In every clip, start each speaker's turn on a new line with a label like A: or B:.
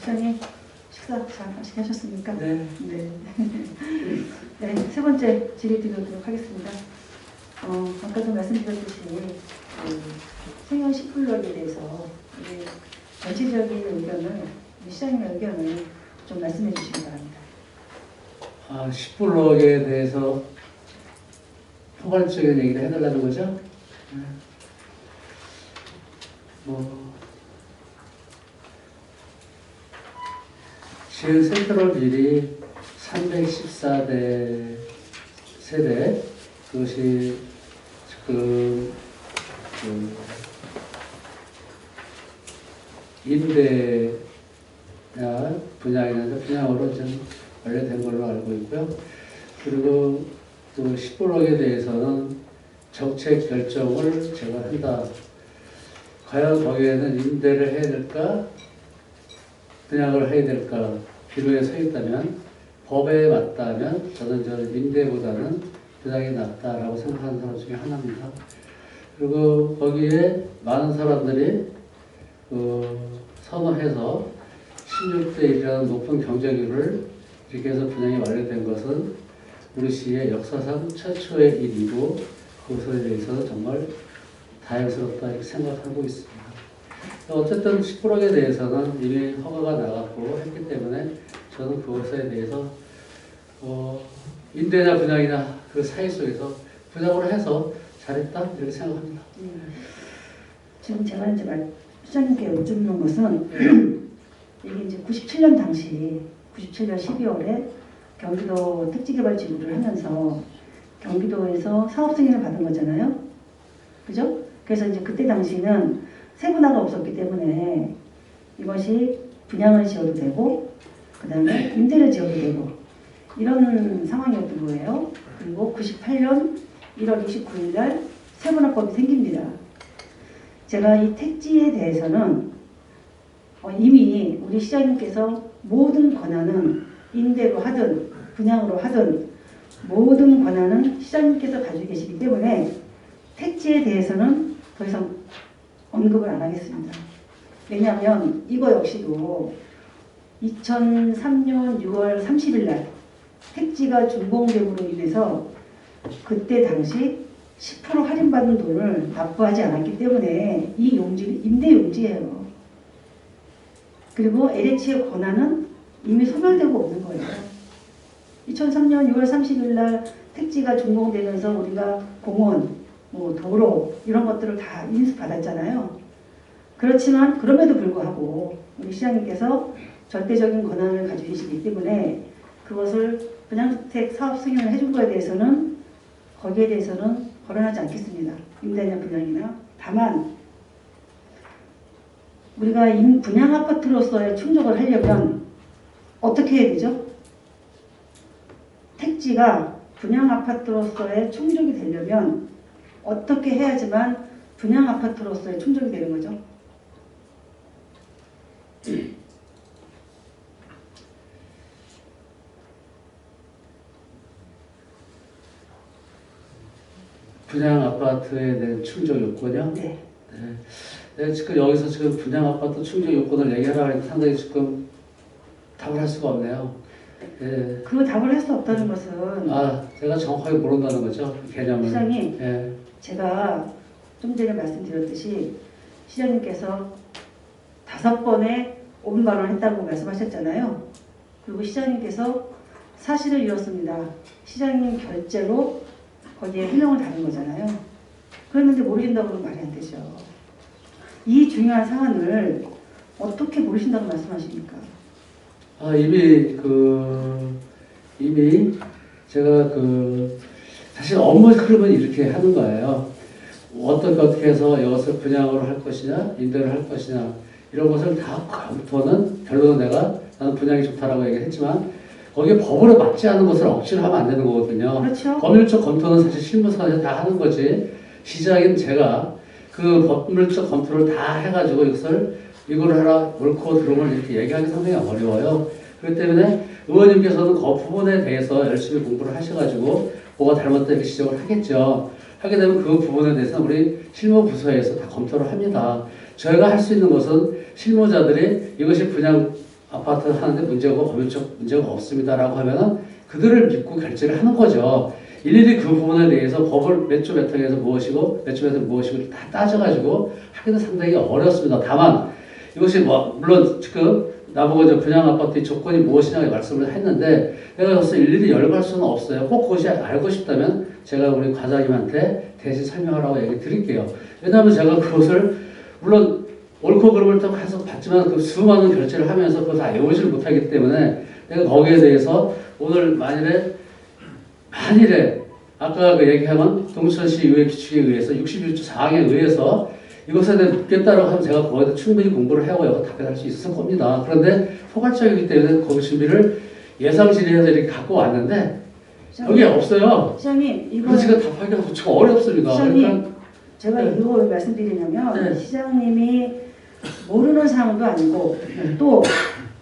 A: 시장님 식사 잘 맛있게 하셨습니까?
B: 네.
A: 네. 네, 세 번째 질의 드리도록 하겠습니다. 아까도 말씀드렸듯이 생활 식플러에 대해서 전체적인 의견을 시장님의 의견을 좀 말씀해 주시기 바랍니다.
B: 식블록에 대해서 포괄적인 얘기를 해달라는 거죠? 지금 센트럴빌이 314대 세대, 그것이 지금 임대나 분양으로 좀 완료된 걸로 알고 있고요. 그리고 또 식블록에 대해서는 정책 결정을 제가 한다. 과연 거기에는 임대를 해야 될까, 분양을 해야 될까 기로에 서 있다면, 법에 맞다면 저는 임대보다는 분양이 낫다라고 생각하는 사람 중에 하나입니다. 그리고 거기에 많은 사람들이 선호해서 16대 1이라는 높은 경쟁률을 이렇게 해서 분양이 완료된 것은 우리 시의 역사상 최초의 일이고, 그것에 대해서 정말 다행스럽다 이렇게 생각하고 있습니다. 어쨌든 식블록에 대해서는 이미 허가가 나갔고 했기 때문에 저는 그것에 대해서 임대나 분양이나 그 사이 속에서 분양을 해서 잘했다 이렇게 생각합니다.
A: 지금 제가 이제 시장님께 여쭙는 것은 이게 이제 97년 당시 97년 12월에 경기도 택지개발지구를 하면서 경기도에서 사업 승인을 받은 거잖아요. 그죠? 그래서 이제 그때 당시는 세분화가 없었기 때문에 이것이 분양을 지어도 되고, 그 다음에 임대를 지어도 되고, 이런 상황이었던 거예요. 그리고 98년 1월 29일 날 세분화법이 생깁니다. 제가 이 택지에 대해서는 이미 우리 시장님께서 모든 권한은 임대로 하든 분양으로 하든 모든 권한은 시장님께서 가지고 계시기 때문에 택지에 대해서는 더 이상 언급을 안 하겠습니다. 왜냐하면 이거 역시도 2003년 6월 30일 날 택지가 준공됨으로 인해서 그때 당시 10% 할인받은 돈을 납부하지 않았기 때문에 이 용지는 임대 용지예요. 그리고 LH의 권한은 이미 소멸되고 없는 거예요. 2003년 6월 30일 날 택지가 준공되면서 우리가 공원, 도로 이런 것들을 다 인수받았잖아요. 그렇지만 그럼에도 불구하고 우리 시장님께서 절대적인 권한을 가지고 계시기 때문에 그것을 분양주택 사업 승인을 해준 거에 대해서는 거기에 대해서는 거론하지 않겠습니다. 임대냐 분양이나. 다만 우리가 분양 아파트로서의 충족을 하려면 어떻게 해야 되죠? 택지가 분양 아파트로서의 충족이 되려면 어떻게 해야지만 분양 아파트로서의 충족이 되는 거죠?
B: 분양 아파트에 대한 충족 요건이요?
A: 네.
B: 네. 지금 여기서 분양 아파트 충족 요건을 얘기하라 하니까 상당히 지금 답을 할 수가 없네요. 네.
A: 그 답을 할 수 없다는 것은
B: 제가 정확하게 모른다는 거죠, 개념을.
A: 시장님,
B: 네.
A: 제가 좀 전에 말씀드렸듯이 시장님께서 5번의 오분 발언했다고 말씀하셨잖아요. 그리고 시장님께서 사실을 이뤘습니다. 시장님 결재로 거기에 해명을 다는 거잖아요. 그랬는데 모르신다고 그러면 말이 안 되죠. 이 중요한 사안을 어떻게 모르신다고 말씀하십니까?
B: 이미 제가 사실 업무 흐름은 이렇게 하는 거예요. 어떻게 해서 이것을 분양으로 할 것이냐, 임대를 할 것이냐, 이런 것을 다 검토는, 결론은 나는 분양이 좋다라고 얘기했지만, 거기에 법으로 맞지 않은 것을 억지로 하면 안 되는 거거든요.
A: 그렇죠.
B: 법률적 검토는 사실 실무상에서 다 하는 거지, 시작인 제가 그 법률적 검토를 다 해가지고 이거를 하라, 옳고 그름을 이렇게 얘기하기 상당히 어려워요. 그렇기 때문에 의원님께서는 그 부분에 대해서 열심히 공부를 하셔가지고 뭐가 잘못됐다 이렇게 지적을 하겠죠. 하게 되면 그 부분에 대해서는 우리 실무부서에서 다 검토를 합니다. 저희가 할 수 있는 것은 실무자들이 이것이 분양 아파트 하는데 문제가 법률적 문제가 없습니다라고 하면은 그들을 믿고 결제를 하는 거죠. 일일이 그 부분에 대해서 법을 몇 조 몇 항에서 무엇이고 몇 조 몇 항 무엇이고 다 따져가지고 하기는 상당히 어렵습니다. 다만 이것이 뭐 물론 지금 나보고 이제 분양 아파트의 조건이 무엇이냐고 말씀을 했는데 내가 그래서 일일이 열거할 수는 없어요. 꼭 그것이 알고 싶다면 제가 우리 과장님한테 대신 설명하라고 얘기 드릴게요. 왜냐하면 제가 그것을 물론 옳고 그름을 또 해서 봤지만 그 수많은 결제를 하면서 그걸 다 외우지를 못하기 때문에 내가 거기에 대해서 오늘 만일에 아까 그 얘기하면 동천시 의회 규칙에 의해서 61조 4항에 의해서 이것에 대해 묻겠다라고 하면 제가 거기에 충분히 공부를 하고 답변할 수 있을 겁니다. 그런데 포괄적이기 때문에 거기 준비를 예상 질의해서 이렇게 갖고 왔는데 여기 없어요.
A: 시장님 이거
B: 그래서 제가 답하기가 무척 어렵습니다.
A: 시장님
B: 그러니까
A: 제가
B: 네.
A: 이거 왜 말씀드리냐면
B: 네.
A: 시장님이 모르는 사항도 아니고 또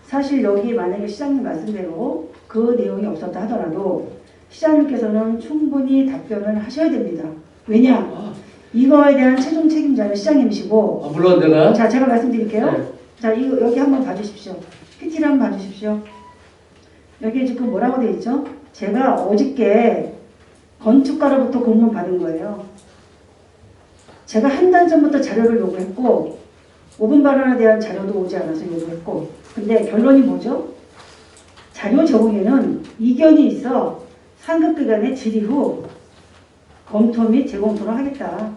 A: 사실 여기 만약에 시장님 말씀대로 그 내용이 없었다 하더라도 시장님께서는 충분히 답변을 하셔야 됩니다. 왜냐? 이거에 대한 최종 책임자는 시장님이시고
B: 물론 내가
A: 자 제가 말씀드릴게요.
B: 네.
A: 자 이거 여기 한번 봐주십시오. PT를 한번 봐주십시오. 여기 지금 뭐라고 되어 있죠? 제가 어저께 건축가로부터 공문 받은 거예요. 제가 한 달 전부터 자료를 요구했고 5분 발언에 대한 자료도 오지 않아서 요구했고 근데 결론이 뭐죠? 자료 제공에는 이견이 있어 상급기관의 질의 후 검토 및 재검토를 하겠다.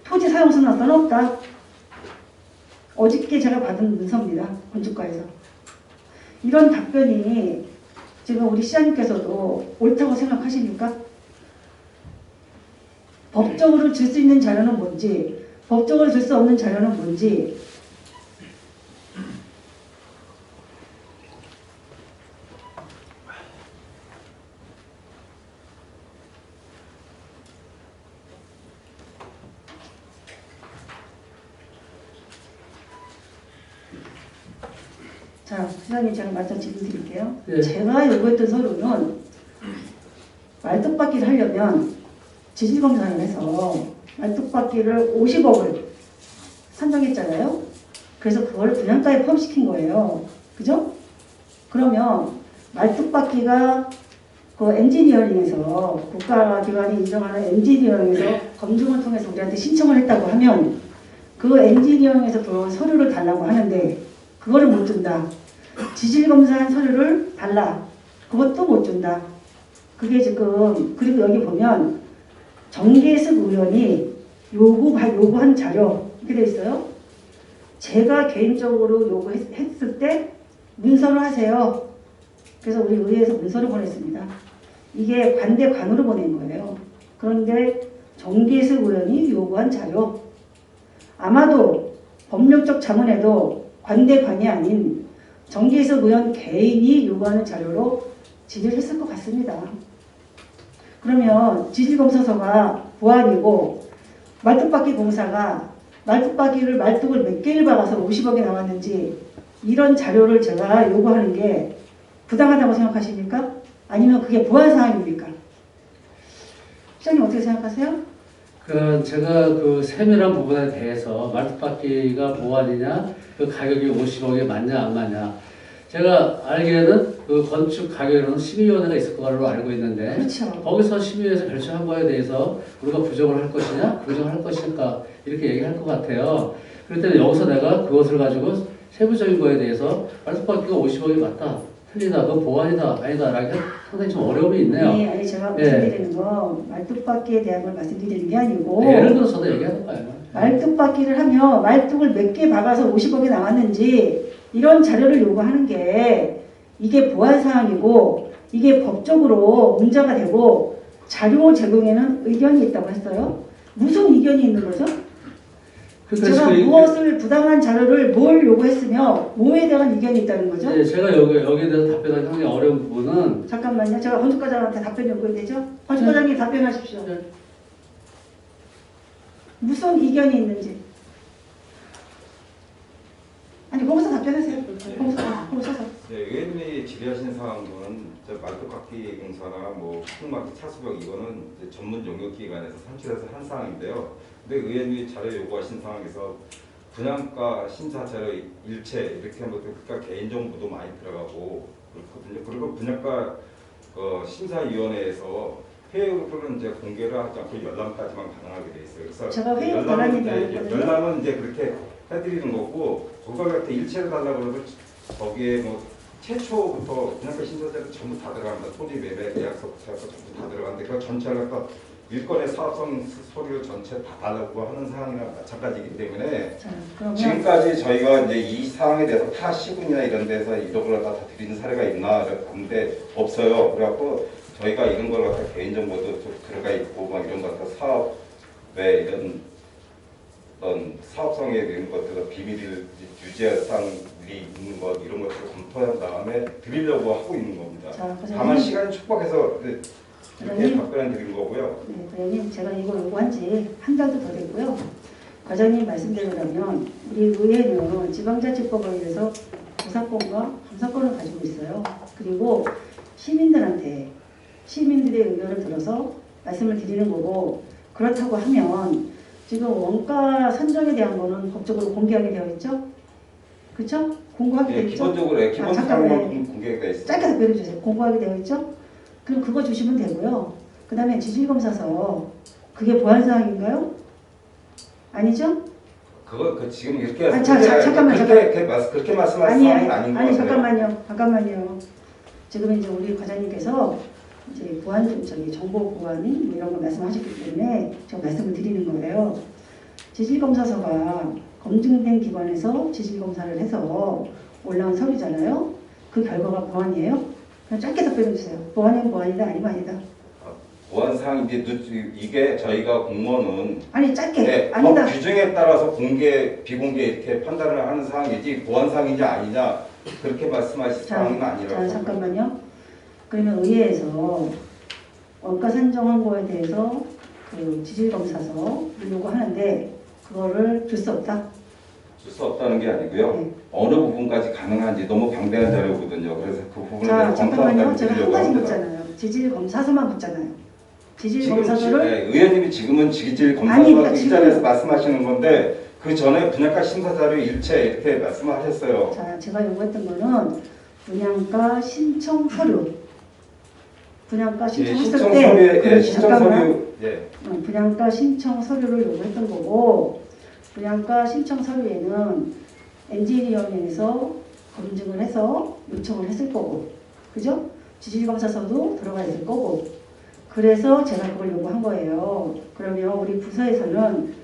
A: 토지 사용 승낙서는 없다. 어저께 제가 받은 문서입니다. 건축가에서. 이런 답변이 지금 우리 시장님께서도 옳다고 생각하십니까? 법적으로 줄 수 있는 자료는 뭔지, 법적으로 줄 수 없는 자료는 뭔지, 자, 시장님 제가 맞춰 질문 드릴게요.
B: 네.
A: 제가 요구했던 서류는 말뚝박기를 하려면 지질검사를 해서 말뚝박기를 50억을 산정했잖아요. 그래서 그걸 분양가에 포함시킨 거예요. 그죠? 그러면 말뚝박기가 그 엔지니어링에서 국가기관이 인정하는 엔지니어링에서 검증을 통해서 우리한테 신청을 했다고 하면 그 엔지니어링에서 들어온 서류를 달라고 하는데 그거를 못 준다. 지질검사한 서류를 달라. 그것도 못 준다. 그게 지금 그리고 여기 보면 정계석 의원이 요구한 자료 이렇게 돼 있어요. 제가 개인적으로 요구했을 때 문서를 하세요. 그래서 우리 의회에서 문서를 보냈습니다. 이게 관대관으로 보낸 거예요. 그런데 정계석 의원이 요구한 자료 아마도 법률적 자문에도 관대관이 아닌 정계석 의원 개인이 요구하는 자료로 질의를 했을 것 같습니다. 그러면 지질검사서가 보안이고 말뚝박기 공사가 말뚝박기를 말뚝을 몇 개를 박아서 50억이 나왔는지 이런 자료를 제가 요구하는 게 부당하다고 생각하십니까? 아니면 그게 보안 사항입니까? 시장님 어떻게 생각하세요?
B: 그 제가 그 세밀한 부분에 대해서 말뚝박기가 보안이냐 그 가격이 50억이 맞냐 안 맞냐 제가 알기에는 그 건축 가격으로는 심의위원회가 있을 거로 알고 있는데
A: 그렇죠.
B: 거기서 심의위에서 결정한 거에 대해서 우리가 부정을 할 것이냐 부정을 할 것인가 이렇게 얘기할 것 같아요. 그럴 때는 여기서 내가 그것을 가지고 세부적인 거에 대해서 말뚝박기가 50억이 맞다 틀리다 그건 보안이다 아니다 라기 상당히 좀 어려움이 있네요.
A: 네, 아니 제가 말씀드리는 거 말뚝박기에 대한 걸 말씀드리는 게 아니고
B: 예를 들어서 저도 얘기하는 거예요.
A: 말뚝박기를 하면 말뚝을 몇 개 박아서 50억이 나왔는지 이런 자료를 요구하는 게 이게 보안사항이고 이게 법적으로 문제가 되고 자료 제공에는 의견이 있다고 했어요. 무슨 의견이 있는 거죠? 제가 무엇을 부당한 자료를 뭘 요구했으며 뭐에 대한 의견이 있다는 거죠?
B: 네, 제가 여기에 대해서 답변하기 상당히 어려운 부분은
A: 잠깐만요. 제가 건축과장한테 답변 요구해야 되죠? 건축과장님 답변하십시오.
B: 네.
A: 무슨 이견이 있는지. 아니 거기서 답변하세요. 거기서.
C: 네, 의원님이 질의하신 사항은 말뚝박기 공사나 뭐 흙막기 차수벽 이거는 이제 전문 용역 기관에서 산출해서 한 사항인데요. 근데 의원님이 자료 요구하신 상황에서 분양가 심사 자료 일체 이렇게 하면 그러니까 개인정보도 많이 들어가고 그렇거든요. 그리고 분양가 심사위원회에서 회의록은 이제 공개를 하지 않고 열람까지만 가능하게 돼 있어요. 그래서
A: 제가 회의록 달라는 게 아니거든요.
C: 열람은 이제 그렇게 해드리는 거고 그거한테 일체를 달라고 그러면 거기에 뭐 최초부터 분양가 심사자료 전부 다 들어갑니다. 토지 매매 계약서부터 해서 전부 다 들어가는데 그 전체를 갖다 일건의 사업성 서류 전체 다 달라고 하는 사항이랑 마찬가지이기 때문에
A: 자, 그러면
C: 지금까지 저희가 이제 이 사항에 대해서 타 시군이나 이런 데서 이런 걸 갖다 드리는 사례가 있나 근데 없어요. 그래갖고 저희가 이런 걸 갖다 개인정보도 좀 들어가 있고 막 이런 것 갖다 사업에 이런 어떤 사업성에 이런 것들을 비밀 유지사항이 있는 것 이런 것들을 검토한 다음에 드리려고 하고 있는 겁니다.
A: 자,
C: 다만 시간이 촉박해서 이렇게
A: 과장님.
C: 답변을 드린 거고요.
A: 네, 과장님 제가 이거 요구한 지 한 달도 더 됐고요. 과장님 말씀대로라면 우리 의회는 지방자치법에 의해서 조사권과 감사권을 가지고 있어요. 그리고 시민들한테 시민들의 의견을 들어서 말씀을 드리는 거고 그렇다고 하면 지금 원가 산정에 대한 거는 법적으로 공개하게 되어 있죠? 그렇죠? 공고하게 되어
C: 네,
A: 있죠?
C: 기본적으로 기본
A: 잠깐만요.
C: 사항만 공개가 있습니다.
A: 짧게 답변해 주세요. 공고하게 되어 있죠? 그럼 그거 주시면 되고요. 그 다음에 지질검사서 그게 보안사항인가요? 아니죠?
C: 그거 지금 이렇게
A: 아, 잠깐만.
C: 그렇게 말씀하신 사항은 아닌 것 같아요.
A: 잠깐만요. 지금 이제 우리 과장님께서 이제 정보 보안 뭐 이런 거 말씀하셨기 때문에 제가 말씀을 드리는 거예요. 지질검사서가 검증된 기관에서 지질검사를 해서 올라온 서류잖아요. 그 결과가 보안이에요? 그냥 짧게 답변해 주세요. 보안이면 보안이다, 아니면 아니다.
C: 보안 사항인데 이게 저희가 공무원은
A: 아니 짧게
C: 네,
A: 아니다.
C: 법 규정에 따라서 공개, 비공개 이렇게 판단을 하는 사항이지 보안 사항이냐 아니냐 그렇게 말씀하실 사항은 아니라고.
A: 자, 잠깐만요. 그러면 의회에서 원가 산정한 거에 대해서 그 지질검사서를 요구하는데 그거를 줄 수 없다.
C: 줄 수 없다는 게 아니고요.
A: 네.
C: 어느 부분까지 가능한지 너무 방대한 자료거든요. 그래서 그 부분을
A: 자, 잠깐만요. 제가 한
C: 드리려고
A: 가지
C: 합니다.
A: 묻잖아요. 지질검사서만 묻잖아요.
C: 지금
A: 지질검사서를
C: 의원님이 지금은 지질
A: 아니,
C: 검사서
A: 그러니까
C: 이 자리에서 말씀하시는 건데 그 전에 분양가 심사 자료 일체 이렇게 말씀하셨어요.
A: 자, 제가 요구했던 거는 분양가 신청 서류. 분양가
C: 예,
A: 신청했을
C: 신청
A: 때
C: 서류에 예,
A: 그렇지,
C: 신청
A: 잠깐만.
C: 서류 예.
A: 분양가 신청 서류를 요구했던 거고 분양가 신청 서류에는 엔지니어링에서 검증을 해서 요청을 했을 거고 그죠? 지질검사서도 들어가 있을 거고 그래서 제가 그걸 요구한 거예요. 그러면 우리 부서에서는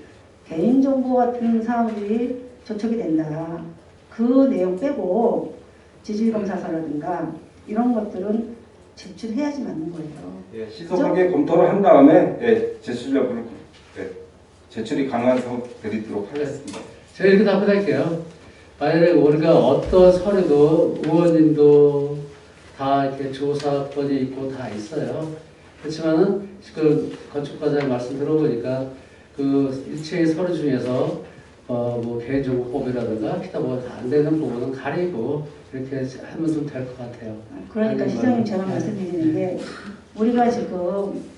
A: 개인정보 같은 사항들이 저촉이 된다. 그 내용 빼고 지질검사서라든가 이런 것들은 제출해야지 맞는 거예요.
C: 예, 시소하게 검토를 한 다음에 예, 제출 여부를 제출이 가능한 사항 드리도록 하겠습니다.
B: 제가 이렇게 답변할게요. 만약에 우리가 어떤 서류도 의원님도 다 이렇게 조사권이 있고 다 있어요. 그렇지만은 지금 건축과장 말씀 들어보니까 그 일체의 서류 중에서 뭐 개인정보법이라든가 기타 뭐 안 되는 부분은 가리고 이렇게 하면 좀 될 것 같아요.
A: 그러니까
B: 아니,
A: 시장님 제가
B: 네.
A: 말씀드리는데 우리가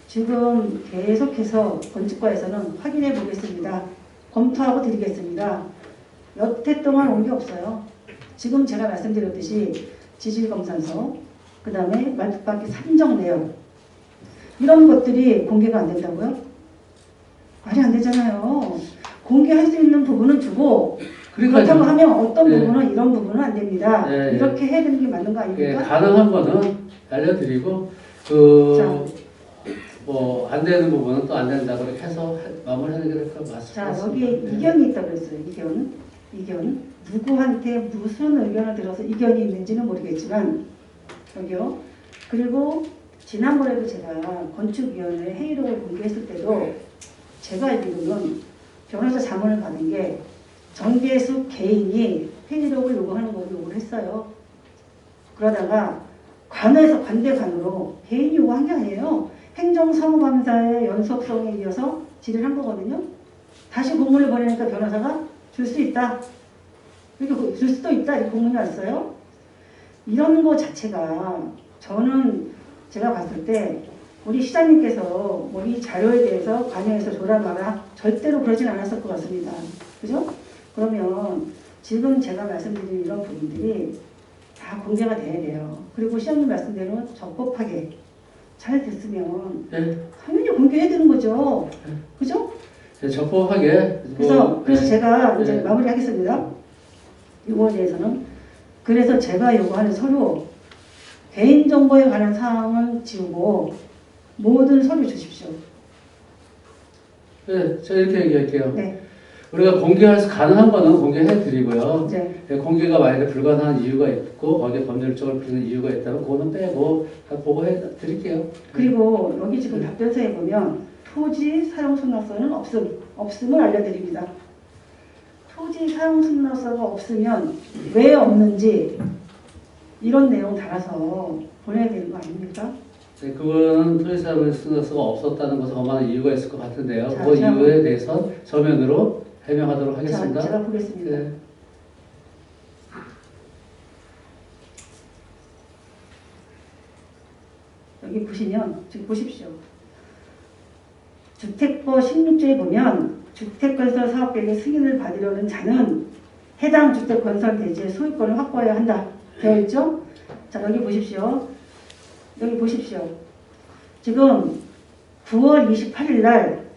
A: 지금 계속해서 건축과에서는 확인해 보겠습니다. 검토하고 드리겠습니다. 여태 동안 온 게 없어요. 지금 제가 말씀드렸듯이 지질검사서 그 다음에 말뚝박기 산정 내역 이런 것들이 공개가 안 된다고요? 말이 안 되잖아요. 공개할 수 있는 부분은 주고 그렇다고 하면 어떤
B: 네.
A: 부분은 이런 부분은 안 됩니다.
B: 네.
A: 이렇게 해야 되는 게 맞는 거
B: 예,
A: 아닙니까?
B: 가능한 거는 알려드리고 뭐 안 되는 부분은 또 안 된다 그렇게 해서 마무리하는 게 될 것 같습니다.
A: 자, 여기에 이견이 있다고 그랬어요. 이견. 누구한테 무슨 의견을 들어서 이견이 있는지는 모르겠지만 여기요. 그리고 지난번에도 제가 건축위원회 회의록을 공개했을 때도 제가 알기로는 변호사 자문을 받은 게 정계숙 개인이 회의록을 요구하는 걸 요구를 했어요. 그러다가 관에서 관대관으로 개인이 요구한 게 아니에요. 행정사무감사의 연속성에 이어서 질의를 한 거거든요. 다시 공문을 보내니까 변호사가 줄 수 있다. 이렇게 줄 수도 있다. 이렇게 공문이 왔어요. 이런 거 자체가 저는 제가 봤을 때 우리 시장님께서 뭐 이 자료에 대해서 관여해서 줘라 마라 절대로 그러진 않았을 것 같습니다. 그죠? 그러면 지금 제가 말씀드린 이런 부분들이 다 공개가 돼야 돼요. 그리고 시장님 말씀대로 적법하게 잘 됐으면
B: 네.
A: 당연히 공개해야 되는 거죠. 그죠?
B: 네, 적법하게.
A: 그래서
B: 네.
A: 제가 이제
B: 네.
A: 마무리하겠습니다. 이거에 대해서는. 그래서 제가 요구하는 서류, 개인정보에 관한 사항은 지우고 모든 서류 주십시오.
B: 네, 제가 이렇게 얘기할게요.
A: 네.
B: 우리가 공개할 수 가능한 거는 공개해 드리고요.
A: 이제
B: 네, 공개가 만약에 불가능한 이유가 있고 거기에 법률적으로 필요한 이유가 있다면 그거는 빼고 다 보고해 드릴게요.
A: 그리고 여기 지금 답변서에 보면 토지 사용 승낙서는 없음을 알려드립니다. 토지 사용 승낙서가 없으면 왜 없는지 이런 내용 달아서 보내야 되는 거 아닙니까?
B: 네, 그거는 토지사용 승낙서가 없었다는 것은 어마어마한 이유가 있을 것 같은데요.
A: 자,
B: 그
A: 제가
B: 이유에 대해서 서면으로 해명하도록 하겠습니다.
A: 제가 보겠습니다.
B: 네.
A: 여기 보시면 지금 보십시오. 주택법 16조에 보면 주택건설 사업계획의 승인을 받으려는 자는 해당 주택건설 대지의 소유권을 확보해야 한다. 되어 있죠? 자, 여기 보십시오. 여기 보십시오. 지금 9월 28일 날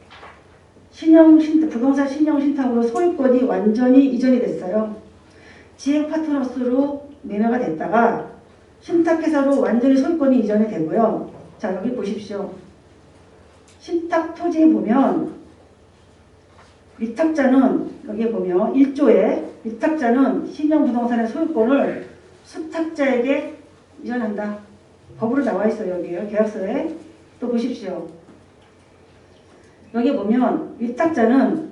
A: 부동산 신형신탁으로 소유권이 완전히 이전이 됐어요. 지행 파트너스로 매매가 됐다가 신탁회사로 완전히 소유권이 이전이 되고요. 자, 여기 보십시오. 신탁 토지에 보면 위탁자는 여기 보면 1조에 위탁자는 신형부동산의 소유권을 수탁자에게 이전한다. 법으로 나와 있어요. 여기요. 계약서에. 또 보십시오. 여기 보면 위탁자는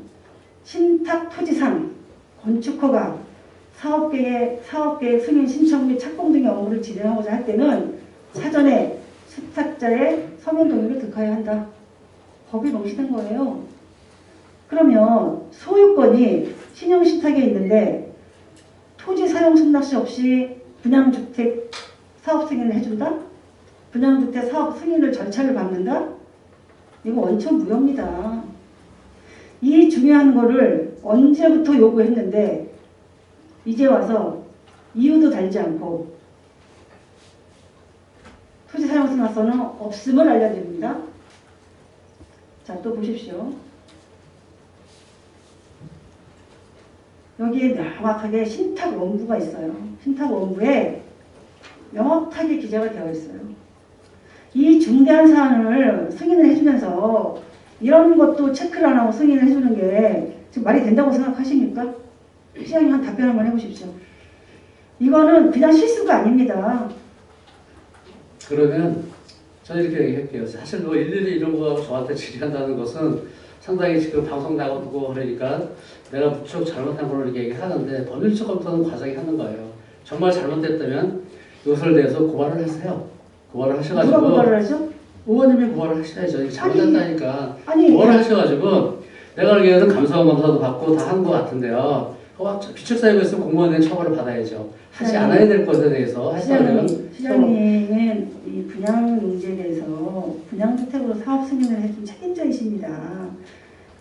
A: 신탁 토지상 건축허가 사업계획 승인 신청 및 착공 등의 업무를 진행하고자 할 때는 사전에 수탁자의 서면 동의를 득하여야 한다. 법이 명시된 거예요. 그러면 소유권이 신형신탁에 있는데 토지 사용 승낙시 없이 분양주택 사업 승인을 해준다? 분양주택 사업 승인을 절차를 밟는다? 이거 원천무효입니다. 이 중요한 거를 언제부터 요구했는데 이제 와서 이유도 달지 않고 토지 사용 승낙서는 없음을 알려드립니다. 자, 또 보십시오. 여기에 명확하게 신탁 원부가 있어요. 신탁 원부에 명확하게 기재가 되어 있어요. 이 중대한 사안을 승인을 해주면서 이런 것도 체크를 안 하고 승인을 해주는 게 지금 말이 된다고 생각하십니까? 시장님 한 답변 한번 해보십시오. 이거는 그냥 실수가 아닙니다.
B: 그러면 저는 이렇게 얘기할게요. 사실 뭐 일일이 이런 거 저한테 질의한다는 것은 상당히 지금 방송 나가고 그러니까 내가 무척 잘못한 걸로 이렇게 얘기하는데 법률적 검토는 과장이 하는 거예요. 정말 잘못됐다면 이것을 대해서 고발을 하세요. 고발을 하셔가지고
A: 누가 고발을 하죠?
B: 의원님이 고발을 하셔야죠. 이게 잘못됐다니까
A: 아니,
B: 고발을 하셔가지고 내가 알기에는 감사검사도 받고 다 한 것 같은데요. 비축사유가 있으면 공무원의 처벌을 받아야죠. 하지
A: 시장님,
B: 않아야 될 것에 대해서 하시다면
A: 시장님은 이 분양 용지에 대해서 분양주택으로 사업 승인을 해준 책임자이십니다.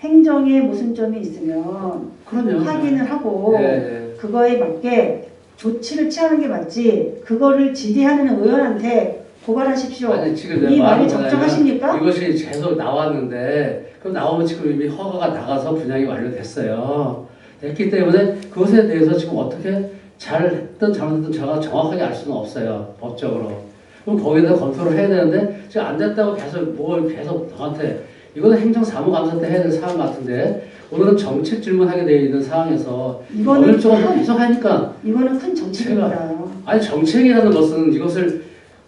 A: 행정에 모순점이 있으면
B: 그럼요.
A: 확인을 하고
B: 네.
A: 그거에 맞게 조치를 취하는 게 맞지 그거를 지휘하는 의원한테 고발하십시오.
B: 아니, 지금
A: 이 말이
B: 말은
A: 적정하십니까?
B: 이것이 계속 나왔는데 그럼 나오면 지금 이미 허가가 나가서 분양이 완료됐어요. 됐기 때문에 그것에 대해서 지금 어떻게 잘했든 잘못했든 제가 정확하게 알 수는 없어요. 법적으로. 그럼 거기다 검토를 해야 되는데 지금 안 됐다고 계속 저한테 이거는 행정사무감사 때 해야 될 사항 같은데 오늘은 정책 질문하게 되어 있는 상황에서 법률적으로 계속 하니까
A: 이거는 큰 정책입니다.
B: 아니 정책이라는 것은 이것을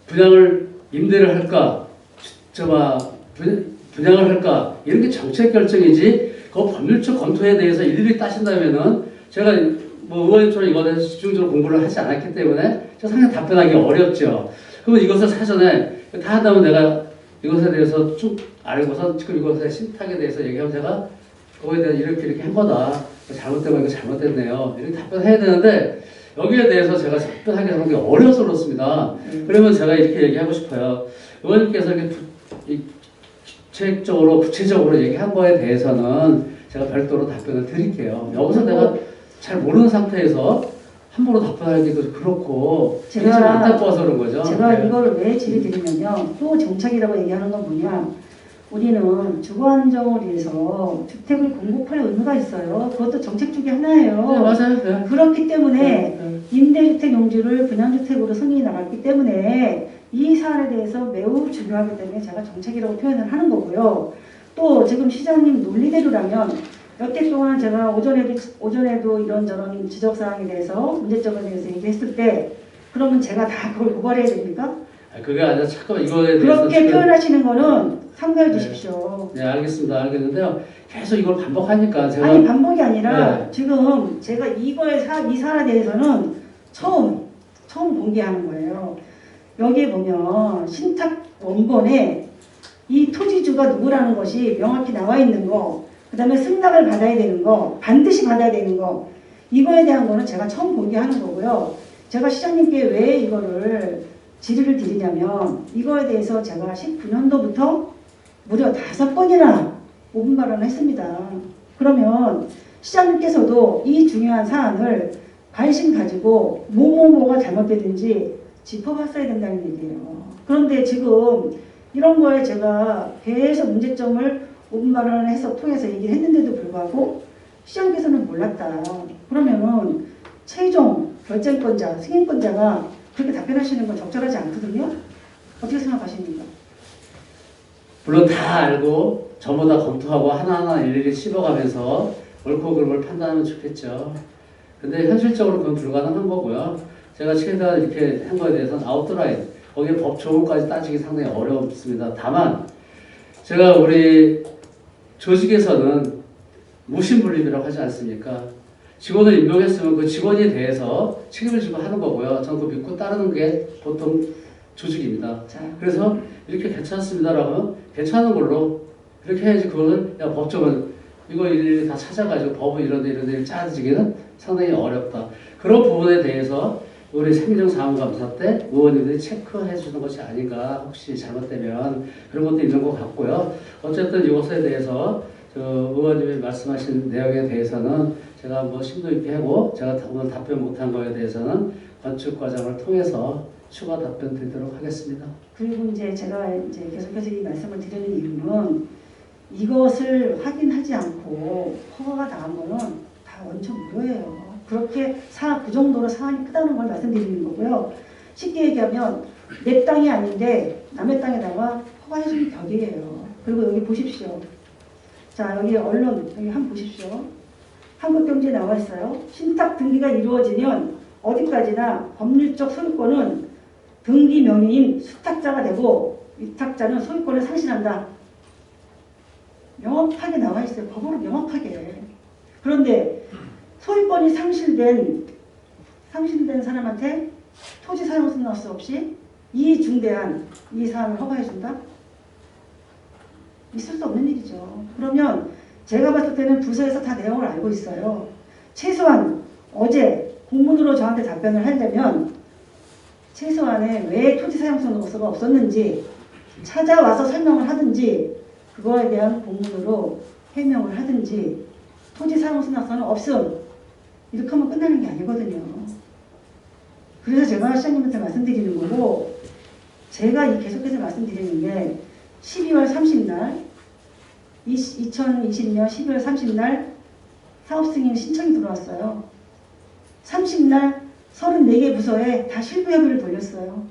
B: 분양을 임대를 할까 분양을 할까 이런 게 정책 결정이지 그 법률적 검토에 대해서 일일이 따신다면은 제가 뭐 의원님처럼 이거에 대해서 집중적으로 공부를 하지 않았기 때문에 제가 상당히 답변하기 어렵죠. 그러면 이것을 사전에 다 한다면 내가 이것에 대해서 쭉 알고서 지금 이것의 신탁에 대해서 얘기하면 제가 그거에 대해서 이렇게 한 거다. 잘못된 거니까 잘못됐네요. 이렇게 답변해야 되는데 여기에 대해서 제가 답변하기 상당히 어려워서 그렇습니다. 그러면 제가 이렇게 얘기하고 싶어요. 의원님께서 이렇게 구체적으로 얘기한 거에 대해서는 제가 별도로 답변을 드릴게요. 여기서 내가 잘 모르는 상태에서 함부로 답변하기도 그렇고
A: 제가-
B: 이게 좀 안타까워서 그런 거죠.
A: 제가
B: 네.
A: 이거를 왜 질의드리냐면 또 정착이라고 얘기하는 건 뭐냐. 우리는 주거 안정을 위해서 주택을 공급할 의무가 있어요. 그것도 정책 중에 하나예요.
B: 네, 맞아요. 네.
A: 그렇기 때문에
B: 네.
A: 임대주택 용지를 분양주택으로 승인이 나갔기 때문에 이 사안에 대해서 매우 중요하기 때문에 제가 정책이라고 표현을 하는 거고요. 또 지금 시장님 논리대로라면 몇 개 동안 제가 오전에도 이런저런 지적사항에 대해서 문제점에 대해서 얘기했을 때 그러면 제가 다 그걸 고발해야 됩니까?
B: 그게 아니라 잠깐만 이거에 대해서
A: 그렇게
B: 지금-
A: 표현하시는 거는 삼가해 주십시오.
B: 네, 알겠습니다. 알겠는데요. 계속 이걸 반복하니까 제가
A: 아니 반복이 아니라
B: 네.
A: 지금 제가 이 사안에 대해서는 처음 공개하는 거예요. 여기에 보면 신탁 원본에 이 토지주가 누구라는 것이 명확히 나와 있는 거, 그 다음에 승낙을 받아야 되는 거, 반드시 받아야 되는 거, 이거에 대한 거는 제가 처음 공개하는 거고요. 제가 시장님께 왜 이거를 질의를 드리냐면 이거에 대해서 제가 19년도부터 무려 5번이나 5분 발언을 했습니다. 그러면 시장님께서도 이 중요한 사안을 관심 가지고 뭐가 잘못되든지 짚어봤어야 된다는 얘기예요. 그런데 지금 이런 거에 제가 계속 문제점을 5분 발언을 해서 통해서 얘기를 했는데도 불구하고 시장님께서는 몰랐다. 그러면은 최종 결정권자, 승인권자가 그렇게 답변하시는 건 적절하지 않거든요. 어떻게 생각하십니까?
B: 물론 다 알고 전부 다 검토하고 하나하나 일일이 씹어가면서 옳고 그름을 판단하면 좋겠죠. 근데 현실적으로 그건 불가능한 거고요. 제가 최대한 이렇게 한 거에 대해서는 아웃라인, 거기에 법 조문까지 따지기 상당히 어렵습니다. 다만 제가 우리 조직에서는 무신분립이라고 하지 않습니까? 직원을 임명했으면 그 직원에 대해서 책임을 지고 하는 거고요. 저는 그 믿고 따르는 게 보통 조직입니다.
A: 자,
B: 그래서 이렇게 괜찮습니다라고 하면 괜찮은 걸로 이렇게 해야지 그거는 야 법조문 이거 일일이 다 찾아가지고 법은 이런 데 짜지기는 상당히 어렵다. 그런 부분에 대해서 우리 행정사무감사 때 의원님들이 체크해 주는 것이 아닌가 혹시 잘못되면 그런 것도 있는 것 같고요. 어쨌든 이것에 대해서 저 의원님이 말씀하신 내용에 대해서는 제가 뭐 심도 있게 하고 제가 오늘 답변 못한 거에 대해서는 건축 과정을 통해서 추가 답변 드리도록 하겠습니다.
A: 그리고 이제 제가 이제 계속해서 이 말씀을 드리는 이유는 이것을 확인하지 않고 허가가 나온 거는 다 원천 무효예요. 그렇게 그 정도로 사안이 크다는 걸 말씀드리는 거고요. 쉽게 얘기하면 내 땅이 아닌데 남의 땅에다가 허가해주는 격이에요. 그리고 여기 보십시오. 자, 여기 언론 여기 한번 보십시오. 한국경제에 나와 있어요. 신탁 등기가 이루어지면 어디까지나 법률적 소유권은 등기 명의인 수탁자가 되고 위탁자는 소유권을 상실한다. 명확하게 나와 있어요. 법으로 명확하게. 그런데 소유권이 상실된 사람한테 토지 사용 승낙서 없이 이 중대한 이 사안을 허가해준다? 있을 수 없는 일이죠. 그러면 제가 봤을 때는 부서에서 다 내용을 알고 있어요. 최소한 어제 공문으로 저한테 답변을 하려면 최소한에 왜 토지 사용 승낙서가 없었는지 찾아와서 설명을 하든지 그거에 대한 공문으로 해명을 하든지 토지 사용 승낙서는 없음 이렇게 하면 끝나는 게 아니거든요. 그래서 제가 시장님한테 말씀드리는 거고 제가 계속해서 말씀드리는 게 12월 30날 2020년 12월 30날 사업승인 신청이 들어왔어요. 30날 34개 부서에 다 실무협의를 돌렸어요.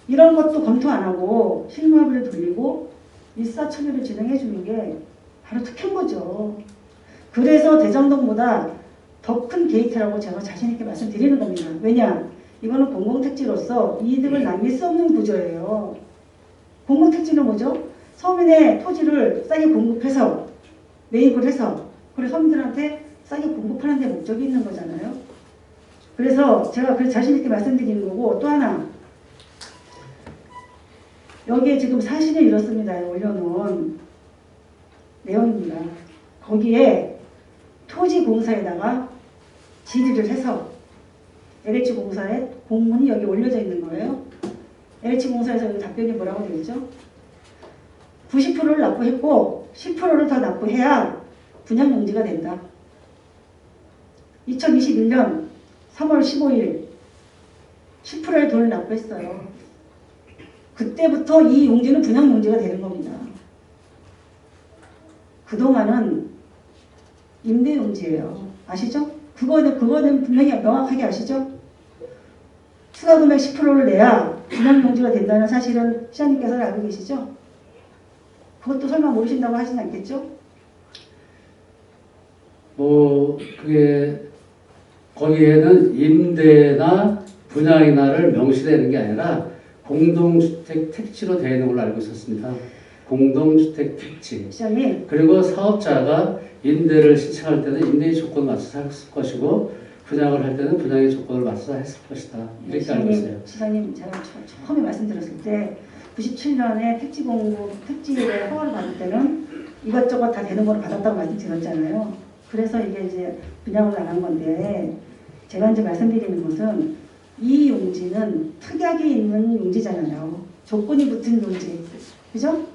A: 이런 것도 검토 안 하고 실무협의를 돌리고 일사천리를 진행해 주는 게 바로 특혜인 거죠. 그래서 대장동보다 더 큰 게이트라고 제가 자신있게 말씀드리는 겁니다. 왜냐? 이거는 공공택지로서 이득을 남길 수 없는 구조예요. 공공택지는 뭐죠? 서민의 토지를 싸게 공급해서 매입을 해서 그리고 서민들한테 싸게 공급하는 데 목적이 있는 거잖아요. 그래서 제가 자신있게 말씀드리는 거고 또 하나 여기에 지금 사실을 이렇습니다. 올려놓은 내용입니다. 거기에 토지공사에다가 질의를 해서 LH공사에 공문이 여기 올려져 있는 거예요. LH공사에서 여기 답변이 뭐라고 되어 있죠? 90%를 납부했고 10%를 더 납부해야 분양용지가 된다. 2021년 3월 15일 10%의 돈을 납부했어요. 그때부터 이 용지는 분양 용지가 되는 겁니다. 그동안은 임대 용지예요. 아시죠? 그거는 분명히 명확하게 아시죠? 추가 금액 10%를 내야 분양 용지가 된다는 사실은 시장님께서는 알고 계시죠? 그것도 설마 모르신다고 하진 않겠죠?
B: 그게 거기에는 임대나 분양이나를 명시되는 게 아니라 공동주택 택지로 되어 있는 걸로 알고 있었습니다. 공동주택 택지.
A: 시장님,
B: 그리고 사업자가 임대를 신청할 때는 임대의 조건을 맞춰서 했을 것이고 분양을 할 때는 분양의 조건을 맞춰서 했을 것이다. 이렇게 알고 있어요.
A: 시장님, 제가 처음에 말씀드렸을 때 97년에 택지를 허가를 받을 때는 이것저것 다 되는 거를 받았다고 말씀드렸잖아요. 그래서 이게 이제 분양을 안 한 건데 제가 이제 말씀드리는 것은 이 용지는 특약이 있는 용지잖아요. 조건이 붙은 용지. 그죠?